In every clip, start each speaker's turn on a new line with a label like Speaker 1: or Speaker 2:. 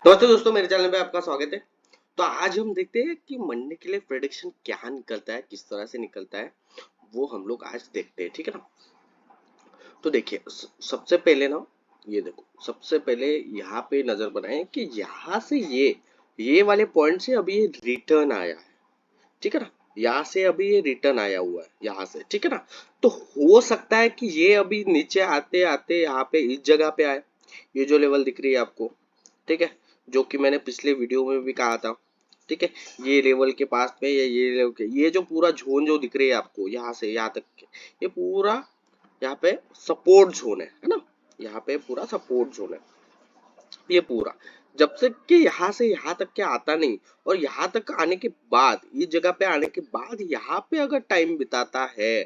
Speaker 1: नमस्ते दोस्तों, मेरे चैनल पे आपका स्वागत है। तो आज हम देखते हैं कि मंडे के लिए प्रेडिक्शन क्या निकलता है, किस तरह से निकलता है, वो हम लोग आज देखते हैं। ठीक है ना। तो देखिए, सबसे पहले ना, ये देखो, सबसे पहले यहाँ पे नजर बनाए कि यहाँ से ये वाले पॉइंट से अभी ये रिटर्न आया है। ठीक है ना। यहाँ से अभी ये रिटर्न आया हुआ है, यहाँ से। ठीक है ना। तो हो सकता है कि ये अभी नीचे आते आते यहाँ पे इस जगह पे आए। ये जो लेवल दिख रही है आपको, ठीक है, जो कि मैंने पिछले वीडियो में भी कहा था। ठीक है। ये लेवल के पास में ये लेवल के, ये जो पूरा जोन जो दिख रही है आपको यहाँ से यहाँ तक के, ये पूरा यहाँ पे सपोर्ट जोन है ना। यहाँ पे पूरा सपोर्ट जोन है ये पूरा। जब तक कि यहाँ से यहाँ तक के आता नहीं, और यहाँ तक आने के बाद, इस जगह पे आने के बाद यहाँ पे अगर टाइम बिताता है,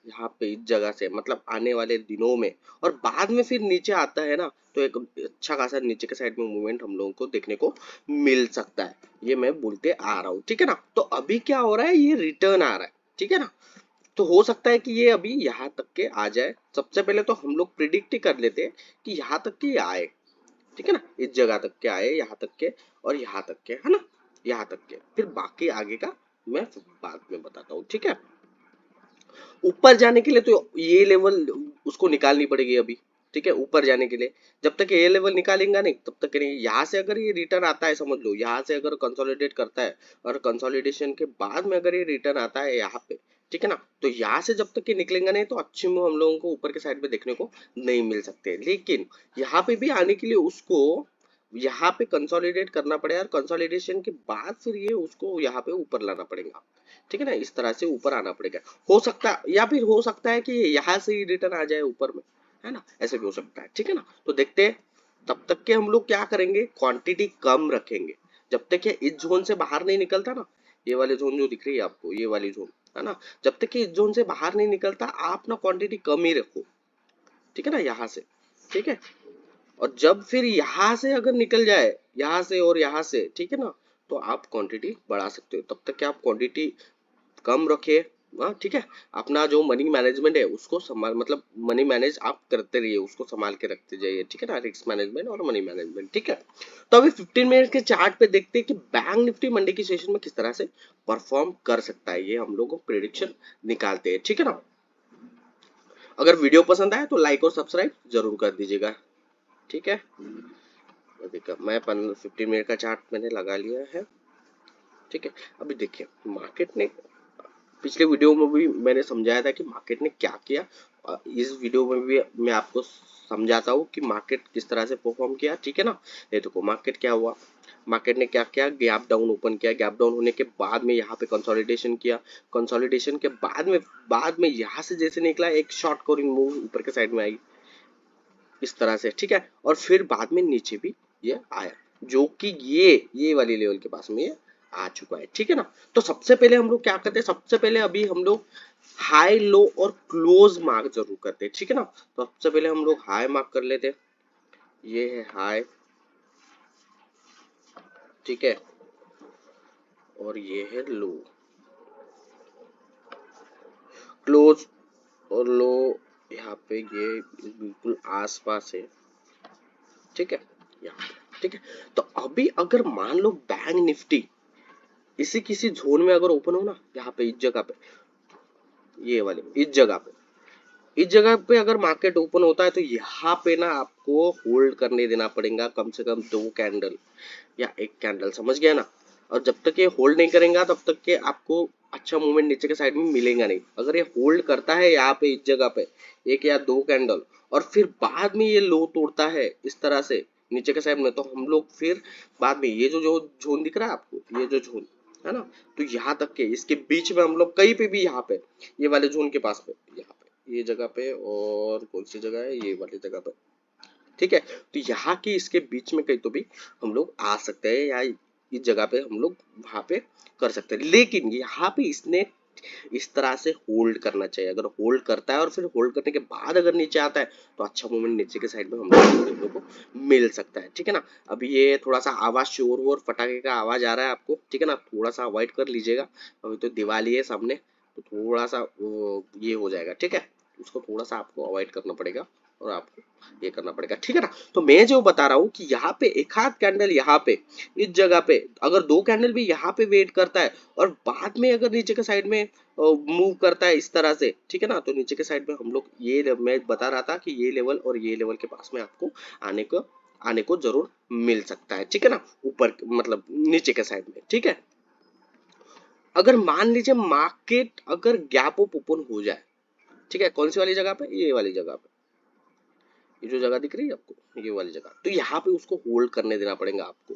Speaker 1: यहाँ पे इस जगह से मतलब आने वाले दिनों में, और बाद में फिर नीचे आता है ना, तो एक अच्छा खासा नीचे के साइड में मूवमेंट हम लोगों को देखने को मिल सकता है। ये मैं बोलते आ रहा हूँ। ठीक है ना। तो अभी क्या हो रहा है, ये रिटर्न आ रहा है। ठीक है ना। तो हो सकता है कि ये अभी यहाँ तक के आ जाए। सबसे पहले तो हम लोग प्रिडिक्ट ही कर लेते हैं कि यहाँ तक के ये आए। ठीक है ना। इस जगह तक के आए, यहाँ तक के, और यहाँ तक के, है ना, यहाँ तक के। फिर बाकी आगे का मैं बाद में बताता हूँ। ठीक है। ऊपर जाने के लिए तो ये लेवल उसको निकालनी पड़ेगी अभी। ठीक है। ऊपर जाने के लिए जब तक ये लेवल निकालेंगे नहीं, तब तक नहीं। यहाँ से अगर ये रिटर्न आता है, समझ लो, यहाँ से अगर कंसोलिडेट करता है, और कंसोलिडेशन के बाद में अगर ये रिटर्न आता है यहाँ पे, ठीक है ना, तो यहाँ से जब तक ये निकलेंगे नहीं, तो अच्छे में हम लोगों को ऊपर के साइड में देखने को नहीं मिल सकते। लेकिन यहाँ पे भी आने के लिए उसको यहाँ पे कंसोलिडेट करना पड़ेगा, और कंसोलिडेशन के बाद फिर ये उसको यहाँ पे ऊपर लाना पड़ेगा। ठीक है ना। इस तरह से ऊपर आना पड़ेगा। हो सकता है, या फिर हो सकता है कि यहाँ से ही रिटर्न आ जाए ऊपर में, है ना, ऐसे भी हो सकता है। ठीक है ना। तो देखते हैं। तब तक के हम लोग क्या करेंगे, क्वांटिटी कम रखेंगे। जब तक ये इस जोन से बाहर नहीं निकलता ना, ये वाले जोन जो दिख रही है आपको, ये वाली जोन, है ना, जब तक कि इस जोन से बाहर नहीं निकलता, आप ना क्वांटिटी कम ही रखो। ठीक है ना, यहाँ से। ठीक है। और जब फिर यहाँ से अगर निकल जाए, यहाँ से और यहाँ से, ठीक है ना, तो आप क्वांटिटी बढ़ा सकते हो। तब तक कि आप क्वांटिटी कम रखिए। हाँ, ठीक है। अपना जो मनी मैनेजमेंट है उसको संभाल, मतलब मनी मैनेज आप करते रहिए, उसको संभाल के रखते जाइए। ठीक है ना। रिस्क मैनेजमेंट और मनी मैनेजमेंट। ठीक है। तो अभी 15 मिनट के चार्ट पे देखते हैं कि बैंक निफ्टी मंडे की सेशन में किस तरह से परफॉर्म कर सकता है। ये हम लोग को प्रेडिक्शन निकालते हैं। ठीक है ना। अगर वीडियो पसंद आए तो लाइक और सब्सक्राइब जरूर कर दीजिएगा। ठीक है। देखिए, मैं 15 मिनट का चार्ट मैंने लगा लिया है। ठीक है। अभी देखिए, मार्केट ने पिछले वीडियो में भी मैंने समझाया था कि मार्केट ने क्या किया। इस वीडियो में भी मैं आपको समझाता हूँ कि मार्केट किस तरह से परफॉर्म किया। ठीक है ना। ये देखो, मार्केट क्या हुआ, मार्केट ने क्या किया, गैप डाउन ओपन किया। गैप डाउन होने के बाद में यहाँ पे कंसोलिडेशन किया। कंसोलिडेशन के बाद में यहाँ से जैसे निकला, एक शॉर्ट कवरिंग मूव ऊपर के साइड में आई, इस तरह से। ठीक है। और फिर बाद में नीचे भी ये आया, जो कि ये वाली लेवल के पास में ये आ चुका है। ठीक है ना। तो सबसे पहले हम लोग क्या करते हैं, सबसे पहले अभी हम लोग हाई लो और क्लोज मार्क जरूर करते हैं। ठीक है ना। तो सबसे पहले हम लोग हाई मार्क कर लेते हैं। ये है हाई। ठीक है। और ये है लो। क्लोज और लो यहाँ पे ये बिल्कुल आसपास है। ठीक है। यहाँ पे। ठीक है। तो अभी अगर मान लो बैंक निफ्टी इसी किसी जोन में अगर ओपन हो ना, यहाँ पे इस जगह पे, ये वाले इस जगह पे अगर मार्केट ओपन होता है, तो यहाँ पे ना आपको होल्ड करने देना पड़ेगा कम से कम 2 कैंडल या 1 कैंडल, समझ गया ना। और जब तक ये होल्ड नहीं करेगा, तब तक के आपको अच्छा मूवमेंट नीचे के साइड में मिलेगा नहीं। अगर ये होल्ड करता है यहाँ पे इस जगह पे 1 या 2 कैंडल, और फिर बाद में ये लो तोड़ता है इस तरह से नीचे के साइड में, तो हम लोग फिर बाद में ये जो जोन दिख रहा है आपको, ये जो जोन है ना, तो यहाँ तक के इसके बीच में हम लोग कहीं पे भी, यहाँ पे ये वाले जोन के पास पे, यहाँ पे ये जगह पे, और कौन सी जगह है, ये वाली जगह पे। ठीक है। तो यहाँ की इसके बीच में कहीं तो भी हम लोग आ सकते हैं, या इस जगह पे हम लोग वहां पे कर सकते हैं। लेकिन यहाँ पे इसने इस तरह से होल्ड करना चाहिए। अगर होल्ड करता है और फिर होल्ड करने के बाद अगर नीचे आता है, तो अच्छा मूवमेंट नीचे के साइड में हम लोग को देखने को मिल सकता है। ठीक है ना। अभी ये थोड़ा सा आवाज, शोर वोर फटाके का आवाज आ रहा है आपको, ठीक है ना, थोड़ा सा अवॉइड कर लीजिएगा। अभी तो दिवाली है सामने, तो थोड़ा सा ये हो जाएगा। ठीक है। उसको थोड़ा सा आपको अवॉइड करना पड़ेगा और आपको ये करना पड़ेगा, ठीक है ना। तो मैं जो बता रहा हूँ कि यहाँ पे एक हाथ कैंडल यहाँ पे इस जगह पे, अगर दो कैंडल भी यहाँ पे वेट करता है और बाद में अगर नीचे के साइड में मूव करता है इस तरह से, ठीक है ना, तो नीचे के साइड में हम लोग ये, मैं बता रहा था कि ये लेवल और ये लेवल के पास में आपको आने को जरूर मिल सकता है, ठीक है ना, ऊपर मतलब नीचे के साइड में, ठीक है। अगर मान लीजिए मार्केट अगर गैप अप ओपन हो जाए, ठीक है, कौन सी वाली जगह पे, ये वाली जगह पे, ये जो जगह दिख रही है आपको, ये वाली जगह, तो यहाँ पे उसको होल्ड करने देना पड़ेगा आपको,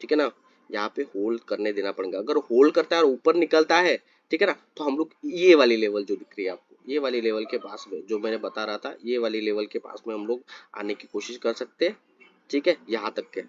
Speaker 1: ठीक है ना, यहाँ पे होल्ड करने देना पड़ेगा। अगर होल्ड करता है और ऊपर निकलता है, ठीक है ना, तो हम लोग ये वाली लेवल जो दिख रही है आपको, ये वाली लेवल के पास में जो मैंने बता रहा था, ये वाली लेवल के पास में हम लोग आने की कोशिश कर सकते हैं, ठीक है, यहाँ तक के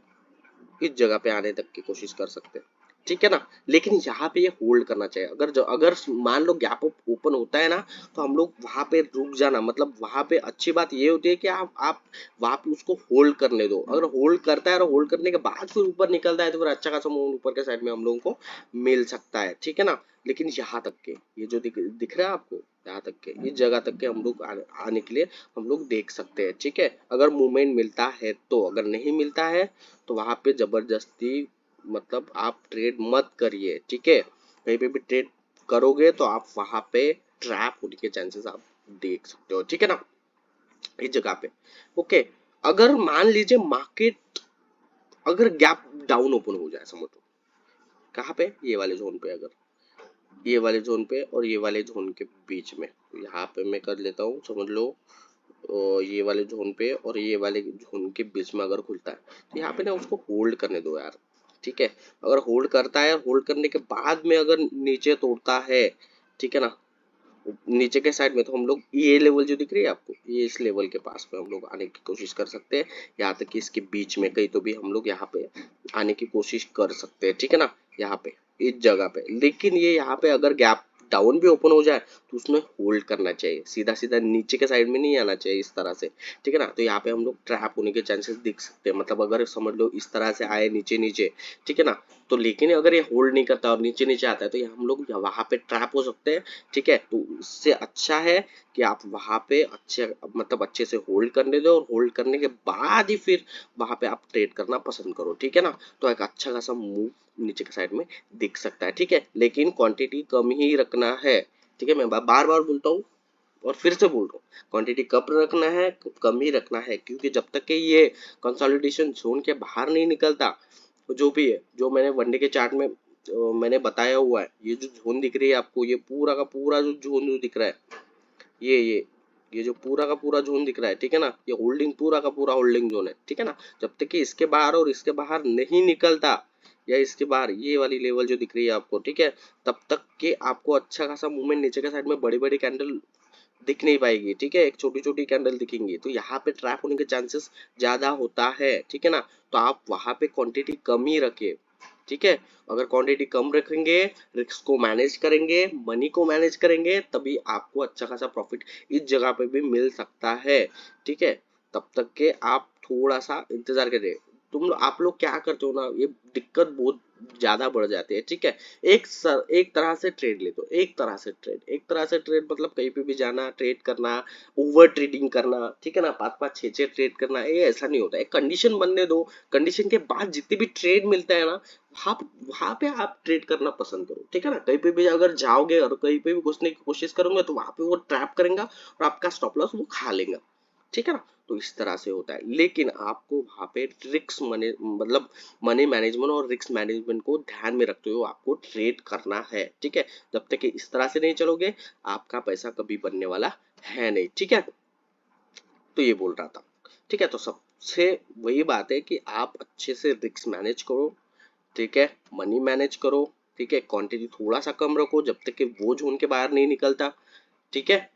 Speaker 1: इस जगह पे आने तक की कोशिश कर सकते हैं, ठीक है ना। लेकिन यहाँ पे ये होल्ड करना चाहिए। अगर मान लो गैप अप ओपन होता है ना, तो हम लोग वहां पे रुक जाना, मतलब वहां पे अच्छी बात ये होती है कि आप वहां पे उसको होल्ड करने दो। अगर होल्ड करता है और होल्ड करने के बाद फिर ऊपर निकलता है तो फिर अच्छा खासा मूवमेंट ऊपर के साइड में हम लोगों को मिल सकता है, ठीक है ना। लेकिन यहाँ तक के ये जो दिख रहा है आपको, यहाँ तक के इस जगह तक के हम लोग आने के लिए हम लोग देख सकते हैं, ठीक है, अगर मूवमेंट मिलता है तो। अगर नहीं मिलता है तो वहां पे जबरदस्ती मतलब आप ट्रेड मत करिए, ठीक है। कहीं पे भी ट्रेड करोगे तो आप वहां पे ट्रैप होने के चांसेस आप देख सकते हो, ठीक है ना, इस जगह पे। ओके, अगर मान लीजिए मार्केट अगर गैप डाउन ओपन हो जाए, समझ लो कहाँ पे, ये वाले जोन पे, अगर ये वाले जोन पे और ये वाले जोन के बीच में, यहाँ पे मैं कर लेता हूँ, समझ लो ये वाले जोन पे और ये वाले जोन के बीच में अगर खुलता है, तो यहाँ पे ना उसको होल्ड करने दो यार, ठीक है। अगर होल्ड करता है, होल्ड करने के बाद में अगर नीचे तोड़ता है, ठीक है ना, नीचे के साइड में, तो हम लोग ये लेवल जो दिख रही है आपको, ये इस लेवल के पास में हम लोग आने की कोशिश कर सकते हैं, यहाँ तक कि इसके बीच में कहीं तो भी हम लोग यहाँ पे आने की कोशिश कर सकते हैं, ठीक है ना, यहाँ पे इस जगह पे। लेकिन ये यहाँ पे अगर गैप डाउन भी ओपन हो जाए तो उसमें होल्ड करना चाहिए, सीधा सीधा नीचे के साइड में नहीं आना चाहिए इस तरह से, ठीक है ना। तो यहाँ पे हम लोग ट्रैप होने के चांसेस दिख सकते हैं, मतलब अगर समझ लो इस तरह से आए नीचे नीचे, ठीक है ना, तो लेकिन अगर ये होल्ड नहीं करता और नीचे नीचे आता है तो हम लोग वहां पे ट्रैप हो सकते हैं, ठीक है। तो इससे अच्छा है कि आप वहां पे अच्छे मतलब अच्छे से होल्ड करने दो और होल्ड करने के बाद ही फिर वहां पे आप ट्रेड करना पसंद करो, ठीक है ना। तो एक अच्छा खासा मूव नीचे के साइड में दिख सकता है, ठीक है, लेकिन क्वांटिटी कम ही रखना है, ठीक है। मैं बार बार बोलता हूँ और फिर से बोल रहा हूँ, क्वांटिटी कम रखना है, कम ही रखना है, क्योंकि जब तक कि ये कंसोलिडेशन जोन के बाहर नहीं निकलता, जो भी है, जो मैंने वनडे के चार्ट में मैंने बताया हुआ है, ये जो जोन दिख रही है आपको, ये पूरा का पूरा जो जोन जो दिख रहा है, ये जो पूरा का पूरा जोन दिख रहा है, ठीक है ना, ये होल्डिंग पूरा का पूरा होल्डिंग जोन है, ठीक है ना। जब तक कि इसके बाहर और इसके बाहर नहीं निकलता, या इसके बाहर ये वाली लेवल जो दिख रही है आपको, ठीक है, तब तक के आपको अच्छा खासा मूवमेंट नीचे के साइड में बड़ी बड़ी कैंडल दिख नहीं पाएगी, ठीक है, एक छोटी छोटी कैंडल दिखेंगी, तो यहाँ पे ट्रैप होने के चांसेस ज्यादा होता है, ठीक है ना। तो आप वहां पे क्वांटिटी कम ही रखिए, ठीक है। अगर क्वांटिटी कम रखेंगे, रिस्क को मैनेज करेंगे, मनी को मैनेज करेंगे, तभी आपको अच्छा खासा प्रॉफिट इस जगह पे भी मिल सकता है, ठीक है। तब तक के आप थोड़ा सा इंतजार करिए। आप लोग क्या करते हो ना, ये दिक्कत बहुत ज्यादा बढ़ जाती है, ठीक है। एक तरह से ट्रेड ले, तो एक तरह से ट्रेड मतलब कहीं पे भी जाना, ट्रेड करना, ओवर ट्रेडिंग करना, ठीक है ना, पांच पांच छह छह ट्रेड करना, ये ऐसा नहीं होता है। कंडीशन बनने दो, कंडीशन के बाद जितने भी ट्रेड मिलता है ना, वहां पे आप ट्रेड करना पसंद करो, ठीक है ना। कहीं पे भी अगर जाओगे और कहीं पे भी घुसने की कोशिश करोगे तो वहां पे वो ट्रैप करेगा और आपका स्टॉप लॉस वो खा लेगा, ठीक है ना। तो इस तरह से होता है, लेकिन आपको वहां पे रिस्क मनी मतलब मनी मैनेजमेंट और रिस्क मैनेजमेंट को ध्यान में रखते हुए आपको ट्रेड करना है, ठीक है। जब तक कि इस तरह से नहीं चलोगे, आपका पैसा कभी बनने वाला है नहीं, ठीक है। तो ये बोल रहा था, ठीक है। तो सबसे वही बात है कि आप अच्छे से रिस्क मैनेज करो, ठीक है, मनी मैनेज करो, ठीक है, क्वांटिटी थोड़ा सा कम रखो जब तक कि वो जोन के बाहर नहीं निकलता, ठीक है।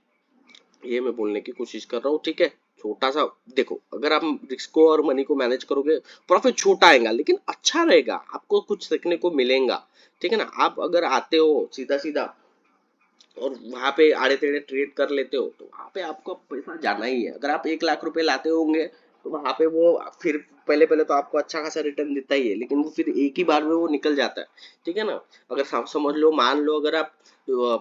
Speaker 1: ये मैं बोलने की कोशिश कर रहा हूँ, ठीक है। छोटा सा देखो, अगर आप रिस्क को और मनी को मैनेज करोगे, प्रॉफिट छोटा आएगा लेकिन अच्छा रहेगा, आपको कुछ सीखने को मिलेगा, ठीक है ना। आप अगर आते हो सीधा सीधा और वहां पे आड़े टेढ़े ट्रेड कर लेते हो, तो वहां पे आपका पैसा जाना ही है। अगर आप 1 लाख रुपए लाते होंगे, तो वहां पे वो फिर पहले पहले तो आपको अच्छा खासा रिटर्न देता ही है, लेकिन वो फिर एक ही बार में वो निकल जाता है। ठीक है ना। अगर समझ लो, मान लो अगर आप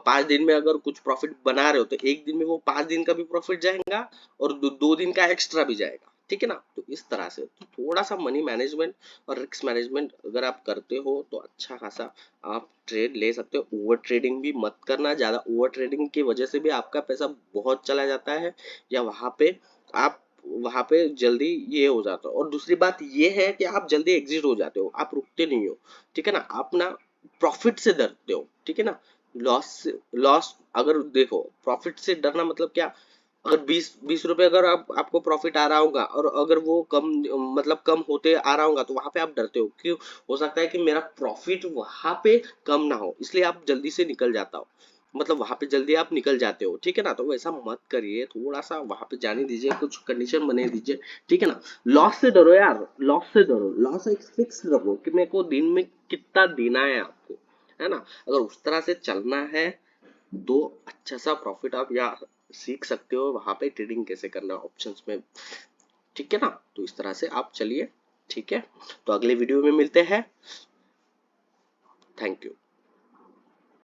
Speaker 1: 5 दिन में अगर कुछ प्रॉफिट बना रहे हो, तो एक दिन में वो 5 दिन का भी प्रॉफिट जाएगा और 2 दिन का एक्स्ट्रा भी जाएगा। ठीक है ना। तो इस तरह से तो थोड़ा सा मनी मैनेजमेंट और रिस्क मैनेजमेंट अगर आप करते हो तो अच्छा खासा आप ट्रेड ले सकते हो। ओवर ट्रेडिंग भी मत करना, ज्यादा ओवर ट्रेडिंग की वजह से भी आपका पैसा बहुत चला जाता है, या वहां पे जल्दी ये हो जाता है। और दूसरी बात ये है कि आप जल्दी एग्जिट हो जाते हो, आप रुकते नहीं हो। ठीक है ना। आप ना प्रॉफिट से डरते हो। ठीक है ना। लॉस अगर देखो, प्रॉफिट से डरना मतलब क्या, अगर 20 रुपए अगर आपको प्रॉफिट आ रहा होगा और अगर वो कम, मतलब कम होते आ रहा होगा, तो वहां पे आप डरते हो। क्यों? हो सकता है कि मेरा प्रॉफिट वहां पे कम ना हो, इसलिए आप जल्दी से निकल जाता हो, मतलब वहां पे जल्दी आप निकल जाते हो। ठीक है ना। तो वैसा मत करिए, थोड़ा सा वहां पे जाने दीजिए, कुछ कंडीशन बने दीजिए। ठीक है ना। लॉस से डरो यार, लॉस से डरो, लॉस एक फिक्स रखो कि मेरे को दिन में कितना देना है आपको, है ना। अगर उस तरह से चलना है तो अच्छा सा प्रॉफिट आप यहाँ सीख सकते हो, वहां पे ट्रेडिंग कैसे करना ऑप्शंस में। ठीक है ना। तो इस तरह से आप चलिए। ठीक है। तो अगले वीडियो में मिलते हैं। Thank you.